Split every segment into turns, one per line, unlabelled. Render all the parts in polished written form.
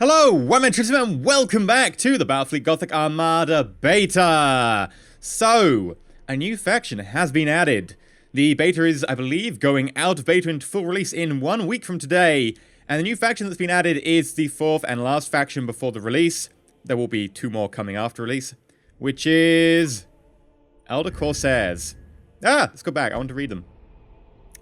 Hello, I'm EnterElysium and welcome back to the Battlefleet Gothic Armada beta. So, a new faction has been added. The beta is, I believe, going out of beta into full release in 1 week from today. And the new faction that's been added is the fourth and last faction before the release. There will be 2 more coming after release, which is Eldar Corsairs. Let's go back. I want to read them.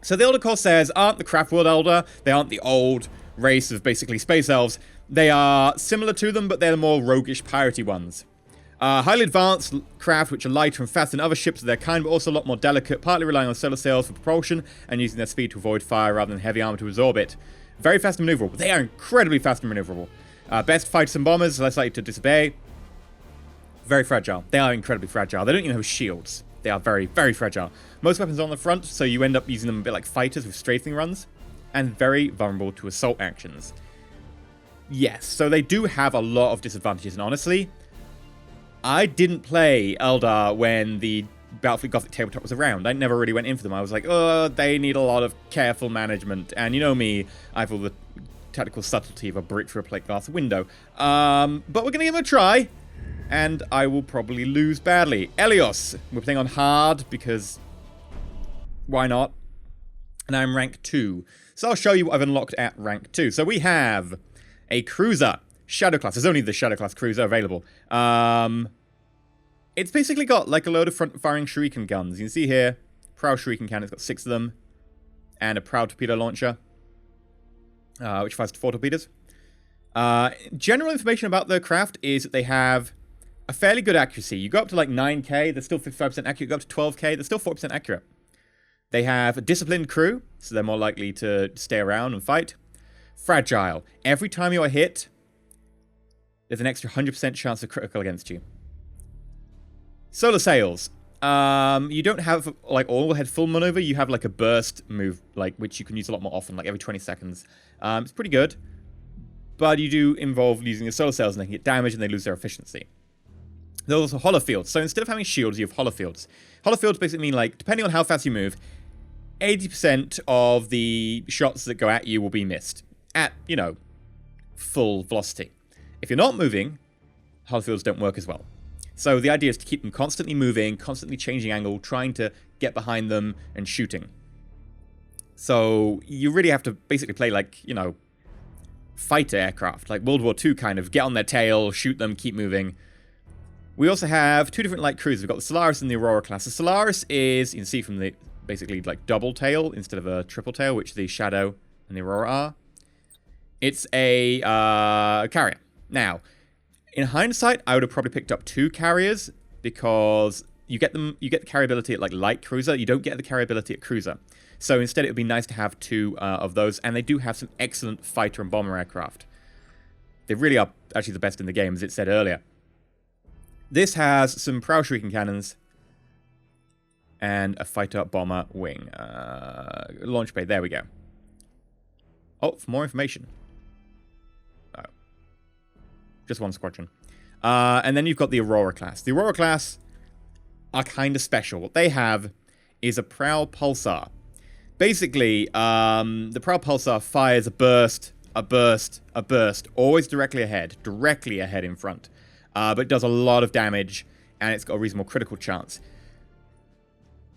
So the Eldar Corsairs aren't the craft world Eldar. They aren't the old race of basically space elves. They are similar to them, but they're the more roguish, piratey ones. Highly advanced craft, which are lighter and faster than other ships of their kind, but also a lot more delicate, partly relying on solar sails for propulsion and using their speed to avoid fire rather than heavy armor to absorb it. Very fast and maneuverable. They are incredibly fast and maneuverable. Best fighters and bombers, less likely to disobey. Very fragile. They are incredibly fragile. They don't even have shields. They are very, very fragile. Most weapons are on the front, so you end up using them a bit like fighters with strafing runs. And very vulnerable to assault actions. Yes, so they do have a lot of disadvantages, and honestly, I didn't play Eldar when the Battlefleet Gothic tabletop was around. I never really went in for them. I was like, oh, they need a lot of careful management, and you know me, I have all the tactical subtlety of a brick through a plate glass window. But we're going to give them a try, and I will probably lose badly. Elios, we're playing on hard, because why not? And I'm rank 2. So I'll show you what I've unlocked at rank 2. So we have a cruiser, Shadow class. There's only the Shadow class cruiser available. It's basically got like a load of front-firing shuriken guns. You can see here, prow shuriken cannon. It's got 6 of them, and a prow torpedo launcher, which fires 4 torpedoes. General information about the craft is that they have a fairly good accuracy. You go up to like 9k, they're still 55% accurate. You go up to 12k, they're still 40% accurate. They have a disciplined crew, so they're more likely to stay around and fight. Fragile. Every time you are hit, there's an extra 100% chance of critical against you. Solar sails. You don't have like all head full maneuver. You have like a burst move, like which you can use a lot more often, like every 20 seconds. It's pretty good, but you do involve using the solar sails and they can get damaged and they lose their efficiency. There's also holofields. So instead of having shields, you have holofields. Holofields basically mean like, depending on how fast you move, 80% of the shots that go at you will be missed at, you know, full velocity. If you're not moving, holofields don't work as well. So the idea is to keep them constantly moving, constantly changing angle, trying to get behind them and shooting. So you really have to basically play like, you know, fighter aircraft, like World War II kind of. Get on their tail, shoot them, keep moving. We also have 2 different light cruisers. We've got the Solaris and the Aurora class. The Solaris is, you can see from the basically like double tail instead of a triple tail, which the Shadow and the Aurora are. It's a carrier. Now, in hindsight, I would have probably picked up 2 carriers because you get the carryability at like light cruiser. You don't get the carryability at cruiser. So instead, it would be nice to have 2 of those, and they do have some excellent fighter and bomber aircraft. They really are actually the best in the game, as it said earlier. This has some prow shuriken cannons and a fighter bomber wing. Launch bay, there we go. Oh, for more information. Oh. Just 1 squadron. And then you've got the Aurora class. The Aurora class are kind of special. What they have is a prow pulsar. Basically, the prow pulsar fires a burst, always directly ahead in front. But it does a lot of damage, and it's got a reasonable critical chance.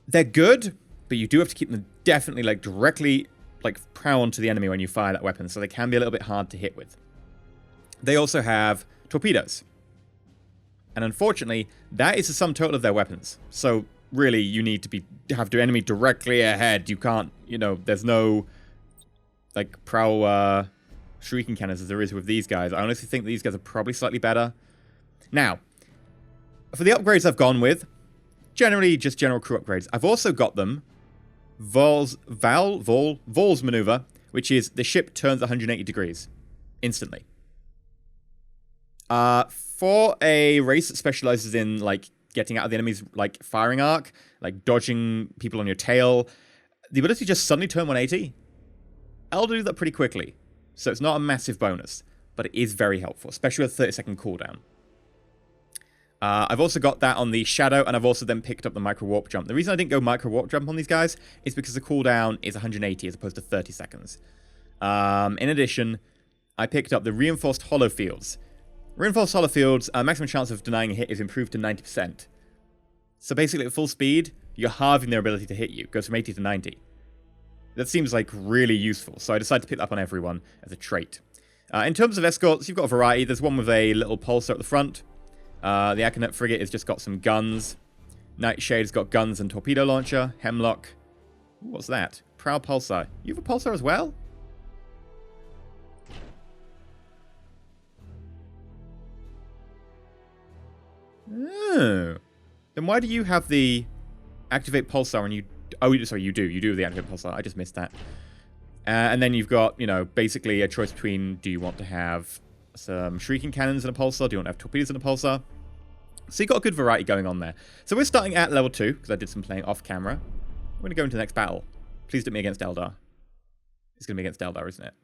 They're good, but you do have to keep them definitely like directly like prow onto the enemy when you fire that weapon, so they can be a little bit hard to hit with. They also have torpedoes. And unfortunately, that is the sum total of their weapons. So really, you need to have the enemy directly ahead. You can't, you know, there's no like prow shuriken cannons as there is with these guys. I honestly think these guys are probably slightly better. Now, for the upgrades I've gone with, generally just general crew upgrades. I've also got them Vol's maneuver, which is the ship turns 180 degrees instantly. For a race that specializes in like getting out of the enemy's like firing arc, like dodging people on your tail, the ability to just suddenly turn 180, I'll do that pretty quickly. So it's not a massive bonus, but it is very helpful, especially with a 30-second cooldown. I've also got that on the Shadow, and I've also then picked up the Micro Warp Jump. The reason I didn't go Micro Warp Jump on these guys is because the cooldown is 180 as opposed to 30 seconds. In addition, I picked up the Reinforced Hollow Fields. Reinforced Hollow Fields, maximum chance of denying a hit is improved to 90%. So basically at full speed, you're halving their ability to hit you. It goes from 80 to 90. That seems like really useful, so I decided to pick that up on everyone as a trait. In terms of escorts, you've got a variety. There's one with a little pulsar at the front. The Aconite Frigate has just got some guns. Nightshade's got guns and torpedo launcher. Hemlock. What's that? Proud Pulsar. You have a pulsar as well? Oh. Then why do you have the activate pulsar and you... Oh, sorry, you do. You do have the activate pulsar. I just missed that. And then you've got, you know, basically a choice between, do you want to have some shrieking cannons and a pulsar? Do you want to have torpedoes and a pulsar? So you've got a good variety going on there. So we're starting at level 2, because I did some playing off camera. We're going to go into the next battle. Please don't be against Eldar. It's going to be against Eldar, isn't it?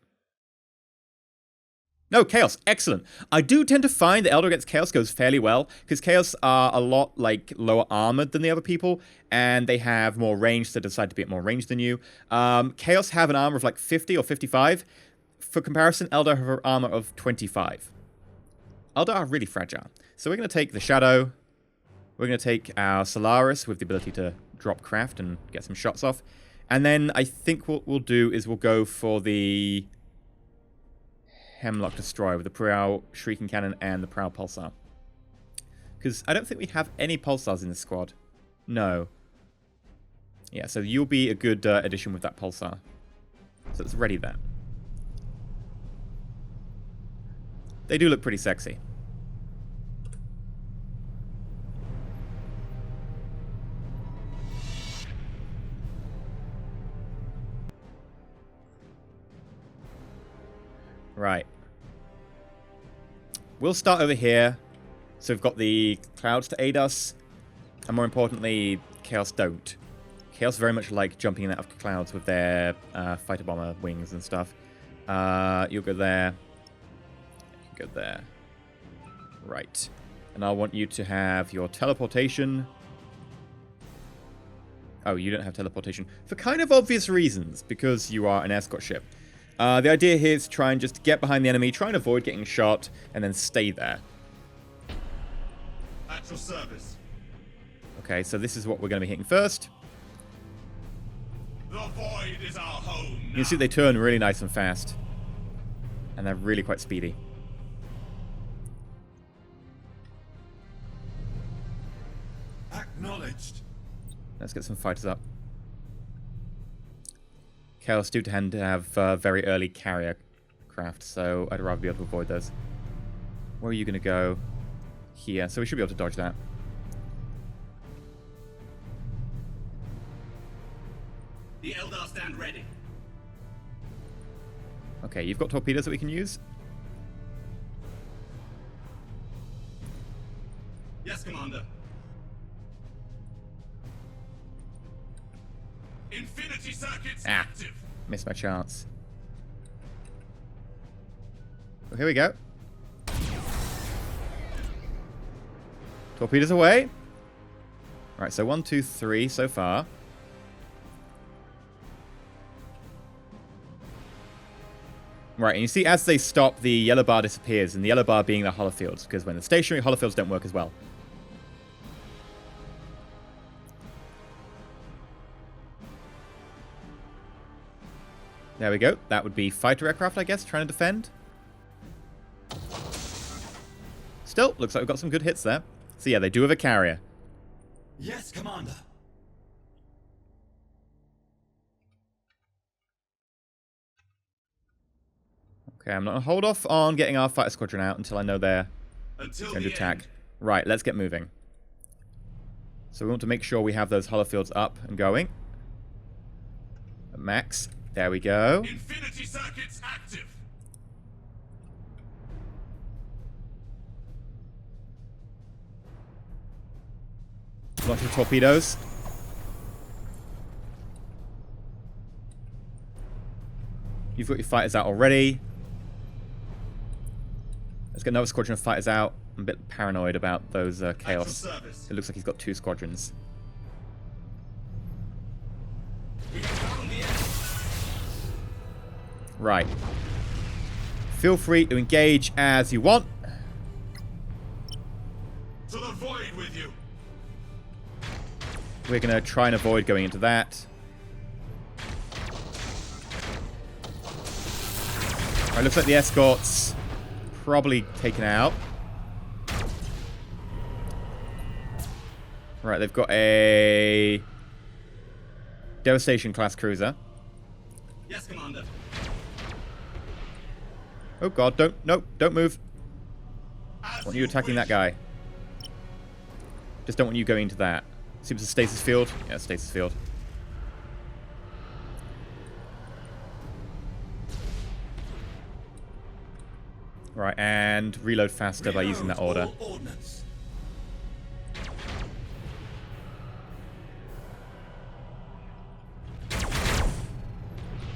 No, Chaos. Excellent. I do tend to find that Eldar against Chaos goes fairly well, because Chaos are a lot, like, lower armored than the other people, and they have more range, so they decide to be at more range than you. Chaos have an armor of, like, 50 or 55. For comparison, Eldar have an armor of 25. Eldar are really fragile. So we're going to take the Shadow. We're going to take our Solaris with the ability to drop craft and get some shots off. And then I think what we'll do is we'll go for the Hemlock Destroyer with the Prowl Shrieking Cannon and the Prowl Pulsar. Because I don't think we have any Pulsars in this squad. No. Yeah, so you'll be a good addition with that Pulsar. So let's ready that. They do look pretty sexy. Right. We'll start over here. So we've got the clouds to aid us. And more importantly, Chaos don't. Chaos very much like jumping in and out of clouds with their fighter bomber wings and stuff. You'll go there. You can go there. Right. And I want you to have your teleportation. Oh, you don't have teleportation. For kind of obvious reasons, because you are an escort ship. The idea here is to try and just get behind the enemy, try and avoid getting shot, and then stay there.
At your service.
Okay, so this is what we're going to be hitting first.
The void is our home now.
You can see they turn really nice and fast. And they're really quite speedy.
Acknowledged.
Let's get some fighters up. Chaos do tend to have very early carrier craft, so I'd rather be able to avoid those. Where are you going to go? Here, so we should be able to dodge that.
The Eldar stand ready.
Okay, you've got torpedoes that we can use.
Yes, Commander. Infinity circuits active.
Missed my chance. Well, here we go. Torpedoes away. Right, so 1, 2, 3 so far. Right, and you see as they stop, the yellow bar disappears, and the yellow bar being the holofields, because when they're stationary, holofields don't work as well. There we go. That would be fighter aircraft, I guess, trying to defend. Still, looks like we've got some good hits there. So yeah, they do have a carrier.
Yes, Commander.
Okay, I'm not going to hold off on getting our fighter squadron out until I know they're going to attack. Right, let's get moving. So we want to make sure we have those holofields up and going. At max. There we go.
Infinity circuits active.
Lots of torpedoes. You've got your fighters out already. Let's get another squadron of fighters out. I'm a bit paranoid about those Chaos. It looks like he's got 2 squadrons. Right. Feel free to engage as you want.
To the void with you.
We're going to try and avoid going into that. Alright, looks like the escort's probably taken out. Right, they've got a Devastation class cruiser.
Yes, Commander.
Oh god, don't move.
As
Want you attacking that guy. Just don't want you going into that. See if it's a stasis field? Yeah, stasis field. Right, and reload faster by using that order.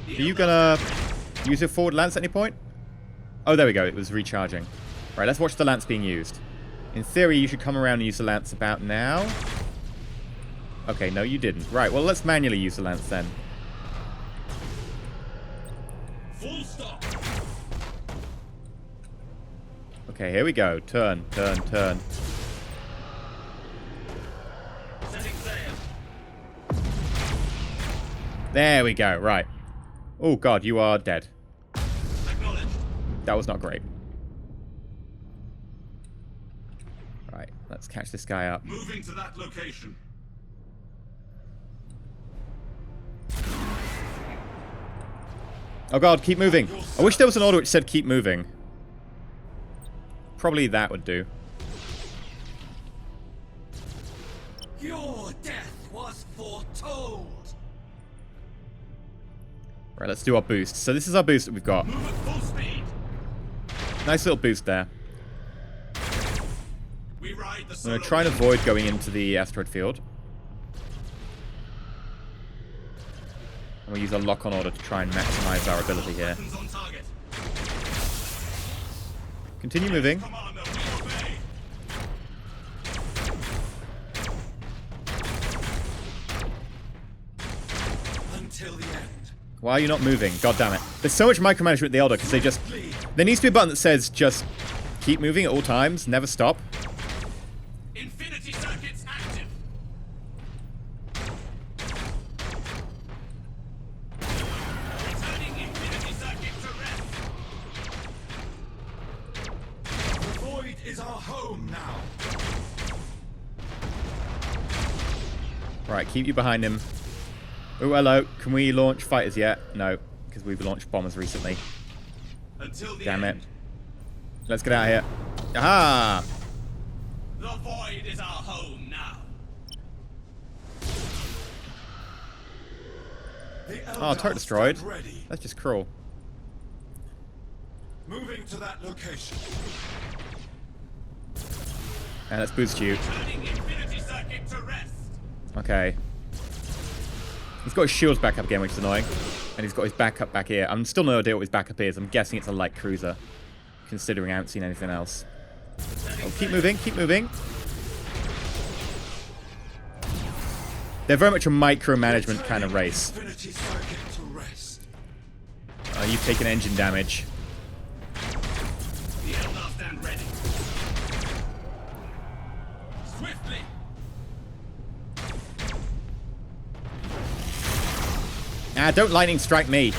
Are you gonna use your forward lance at any point? Oh, there we go. It was recharging. Right, let's watch the lance being used. In theory, you should come around and use the lance about now. Okay, no, you didn't. Right, well, let's manually use the lance then.
Full stop.
Okay, here we go. Turn, turn, turn.
Setting sail.
There we go. Right. Oh, God, you are dead.
Acknowledged.
That was not great. Right, let's catch this guy up.
Moving to that location.
Oh, God, keep moving. I wish there was an order which said keep moving. Probably that would do.
Your death was foretold.
Right, let's do our boost. So this is our boost that we've got.
Move at full speed.
Nice little boost there.
We ride the
I'm going to try and avoid going into the asteroid field. And we'll use a lock-on order to try and maximize our ability here.
on target.
Continue moving.
Commander, we obey. Until the end.
Why are you not moving? God damn it. There's so much micromanagement with the Eldar because they just... There needs to be a button that says just keep moving at all times, never stop.
Infinity circuits active. Returning infinity circuit to rest. The void is our home now.
Right, keep you behind him. Oh, hello. Can we launch fighters yet? No, because we've launched bombers recently.
Until the
Damn it.
end.
Let's get out of here. Aha!
The void is our home now.
Oh, turret destroyed. That's just cruel.
Moving to that location.
And let's boost you.
Turning infinity circuit to rest.
Okay. He's got his shields back up again, which is annoying. And he's got his backup back here. I'm still no idea what his backup is. I'm guessing it's a light cruiser, considering I haven't seen anything else. Oh, keep moving, keep moving. They're very much a micromanagement kind of race.
Infinity circuit to rest.
You've taken engine damage.
The Eldar stand ready. Swiftly.
Ah, don't lightning strike me.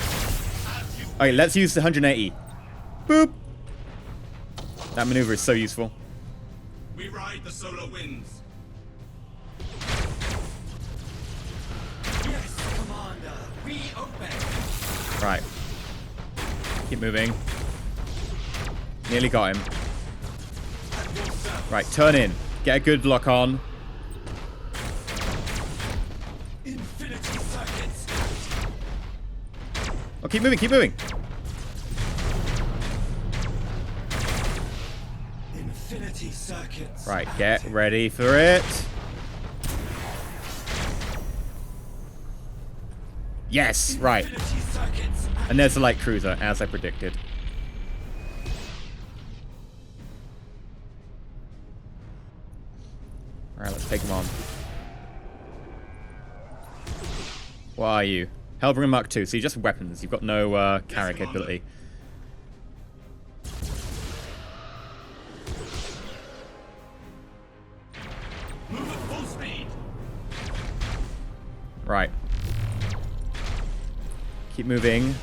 Okay, let's use the 180. Boop. That maneuver is so useful.
We ride the solar winds. Yes, Commander. We obey.
Right. Keep moving. Nearly got him. Right, turn in. Get a good lock on.
Infinity circuits.
Oh, keep moving, keep moving.
Infinity circuits.
Right, get ready for it. Yes, right.
Infinity circuits.
And there's the light cruiser, as I predicted. Alright, let's take him on. What are you? Hellbringer Mark II, so you're just weapons. You've got no carry capability. Right. Keep moving.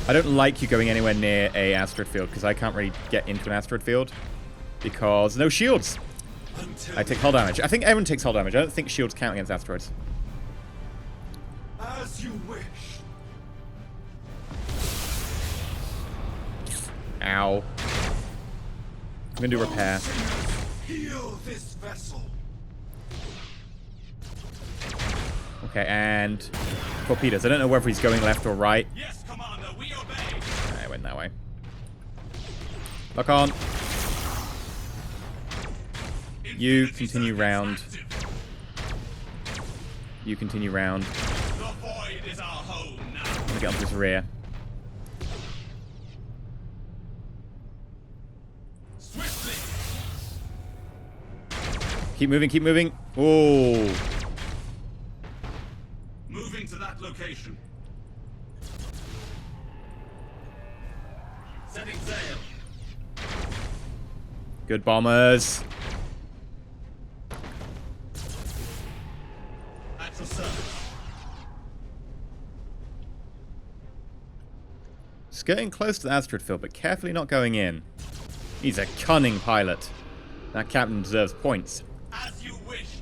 I don't like you going anywhere near a asteroid field because I can't really get into an asteroid field because no shields. I take hull damage. I think everyone takes hull damage. I don't think shields count against asteroids.
As you wish.
Ow. I'm gonna do repair.
Heal this vessel.
Okay, and torpedoes. I don't know whether he's going left or right.
Yes, Commander, we obey.
I went that way. Lock on. You continue round. You continue round.
The void is our home now.
I'm gonna get onto his rear.
Swiftly.
Keep moving, keep moving. Oh.
Moving to that location. Setting sail.
Good bombers.
At your service.
Skirting close to the asteroid field, but carefully not going in. He's a cunning pilot. That captain deserves points.
As you wish.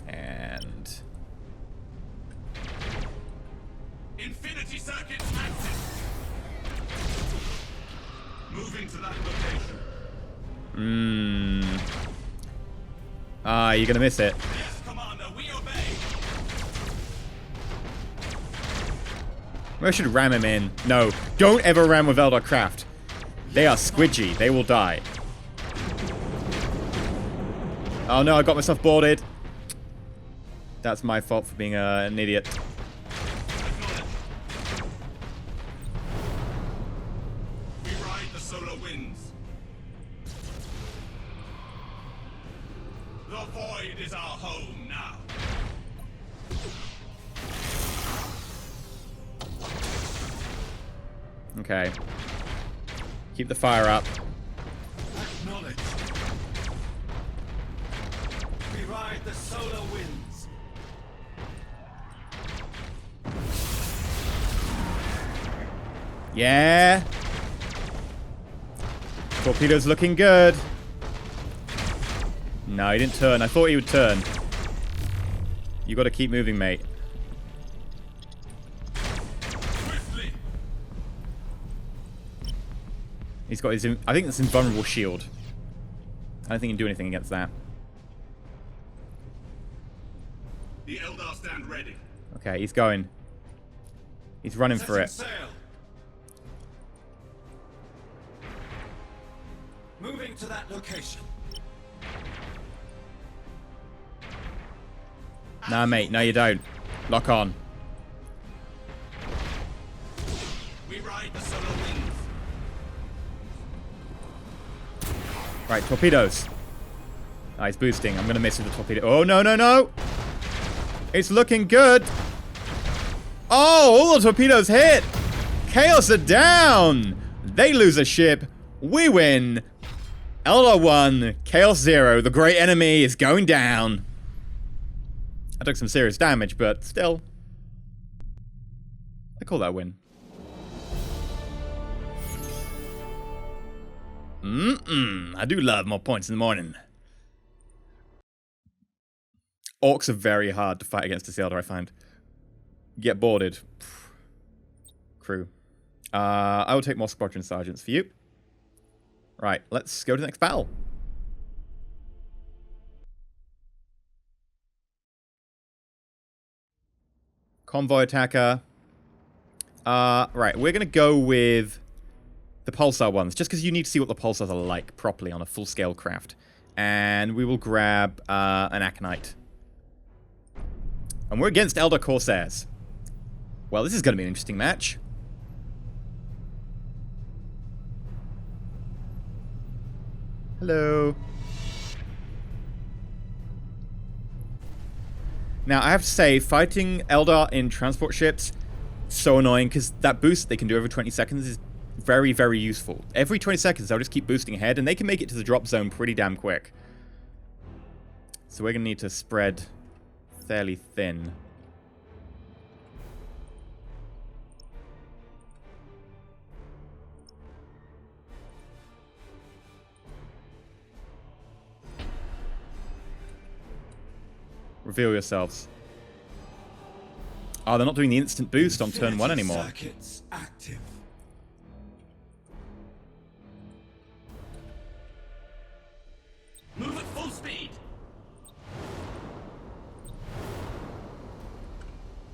And
Infinity circuit active. Moving to that location.
ah, you're gonna miss it.
Yes, Commander, we obey.
Maybe I should ram him in. No, don't ever ram with Eldar craft. They are squidgy. They will die. Oh no, I got myself boarded. That's my fault for being an idiot.
We ride the solar winds. The void is our home now.
Okay. Keep the fire up.
Acknowledged. We ride the solar winds.
Yeah. Torpedo's looking good. No, he didn't turn. I thought he would turn. You got to keep moving, mate.
Swiftly.
He's got his... I think it's invulnerable shield. I don't think he can do anything against that.
The Eldar stand ready.
Okay, he's going. He's running for it.
Sail. Moving to that location.
Nah, mate. No, you don't. Lock on.
We ride the solar winds.
Right, torpedoes. Ah, he's boosting. I'm going to miss with the torpedo. Oh, no, no, no. It's looking good. Oh, all the torpedoes hit. Chaos are down. They lose a ship. We win. Eldar 1, Chaos 0. The great enemy is going down. I took some serious damage, but still. I call that a win. I do love more points in the morning. Orcs are very hard to fight against this Eldar, I find. Get boarded. Crew. I will take more squadron sergeants for you. Right, let's go to the next battle. Convoy attacker. Right, we're going to go with the pulsar ones, just because you need to see what the pulsars are like properly on a full-scale craft. And we will grab an Aconite. And we're against Eldar Corsairs. Well, this is going to be an interesting match. Hello. Now, I have to say, fighting Eldar in transport ships, so annoying, because that boost they can do every 20 seconds is very, very useful. Every 20 seconds, they'll just keep boosting ahead, and they can make it to the drop zone pretty damn quick. So we're going to need to spread fairly thin. Reveal yourselves. Oh, they're not doing the instant boost on turn 1 anymore.
Circuits active. Move at full speed.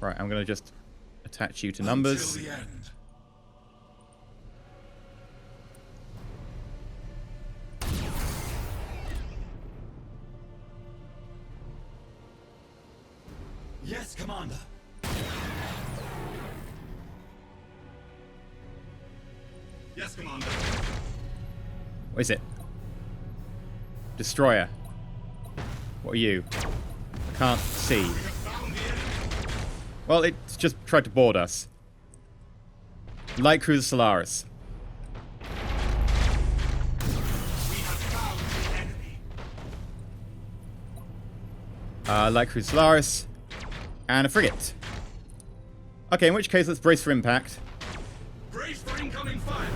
Right, I'm going to just attach you to numbers.
Until the end. Yes, Commander. Yes, Commander.
What is it? Destroyer. What are you? I can't see.
We have found the enemy.
Well, it's just tried to board us. Light Cruiser Solaris.
We have found the enemy.
Light Cruiser Solaris. And a frigate. Okay, in which case, let's brace for impact.
Brace for incoming fire.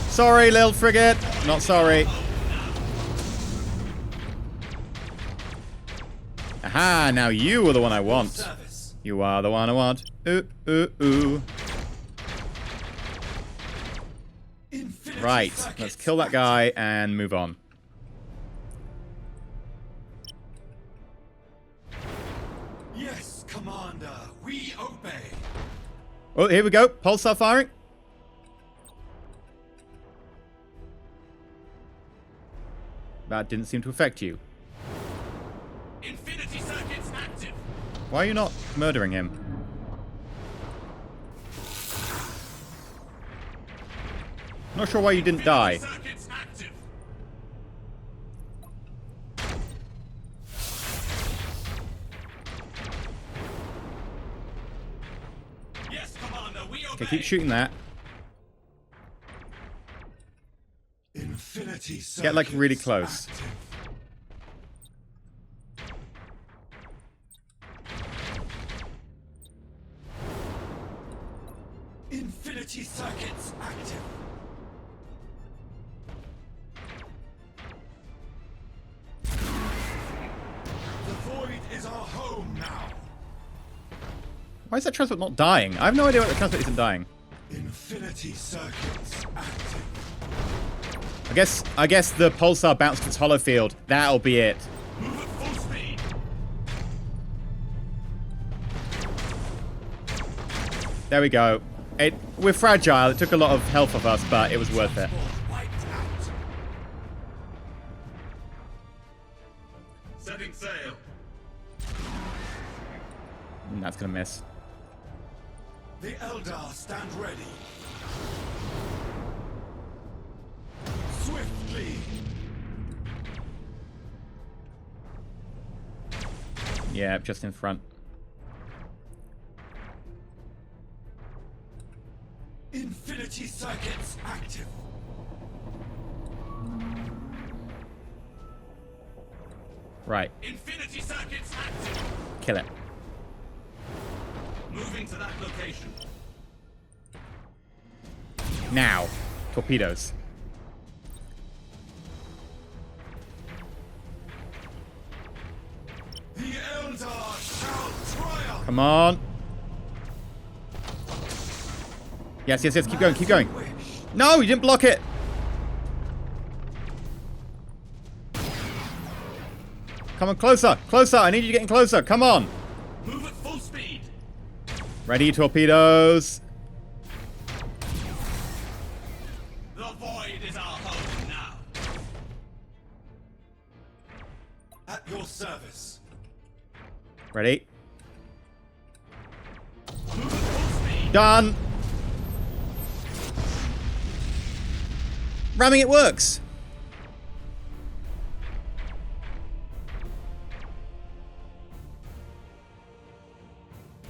Sorry, little frigate. Not sorry. Aha, now you are the one I want.
Service.
You are the one I want. Ooh, ooh, ooh.
Infinity
Right,
circuits
let's kill that guy and move on.
Yes, Commander. We obey.
Oh, here we go. Pulsar firing. That didn't seem to affect you.
Infinity circuits active.
Why are you not murdering him? Not sure why you didn't die.
Circuits active. Yes, Commander. We obey.
Okay, keep shooting that.
Infinity circuits
Get like really close.
active. Infinity circuits active. The void is our home now.
Why is that transport not dying? I have no idea why the transport isn't dying.
Infinity circuits active.
I guess the pulsar bounced its hollow field. That'll be it.
Move at full speed.
There we go. We're fragile. It took a lot of health of us, but it was worth it.
Transport wiped out. Setting sail.
That's gonna miss.
The Eldar stand ready. Swiftly.
Yeah, just in front.
Infinity circuits active.
Right.
Infinity circuits active.
Kill it.
Moving to that location.
Now. Torpedoes.
The Eldar shall triumph.
Come on. Yes, yes, yes. Keep going, keep going.
Wish.
No, you didn't block it. Come on, closer, closer. I need you getting closer. Come on.
Move at full speed.
Ready, torpedoes.
The void is our home now. At your service.
Ready.
Move at full speed.
Done. Ramming it works.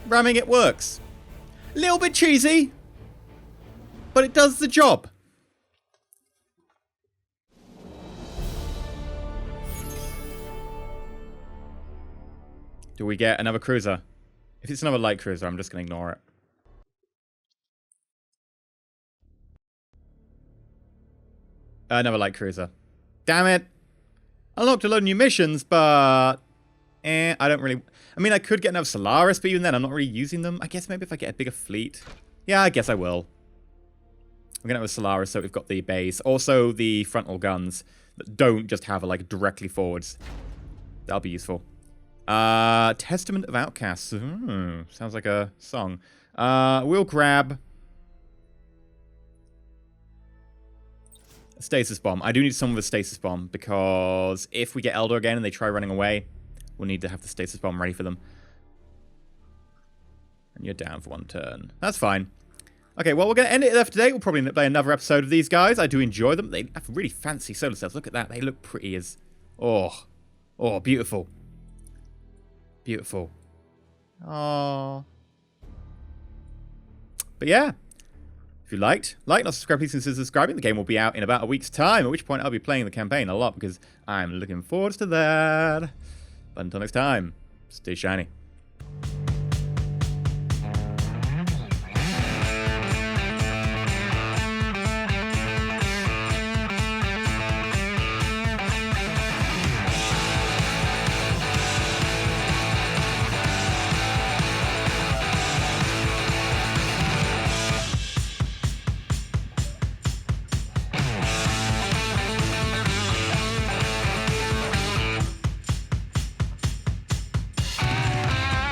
Ramming it works. A little bit cheesy, but it does the job. Do we get another cruiser? If it's another light cruiser, I'm just going to ignore it. Another light cruiser. Damn it. Unlocked a load of new missions, but I don't really... I mean, I could get another Solaris, but even then, I'm not really using them. I guess maybe if I get a bigger fleet. Yeah, I guess I will. We're going to have a Solaris, so we've got the base. Also, the frontal guns that don't just have, like, directly forwards. That'll be useful. Testament of Outcasts. Sounds like a song. We'll grab... a stasis bomb. I do need someone with a stasis bomb, because if we get Eldar again and they try running away, we'll need to have the stasis bomb ready for them. And you're down for 1 turn. That's fine. Okay, well, we're going to end it there for today. We'll probably play another episode of these guys. I do enjoy them. They have really fancy solar cells. Look at that. They look pretty as... Oh. Oh, beautiful. Beautiful. Oh. But yeah. If you liked, like, not subscribe, please consider subscribing. The game will be out in about a week's time, at which point I'll be playing the campaign a lot because I'm looking forward to that. But until next time, stay shiny.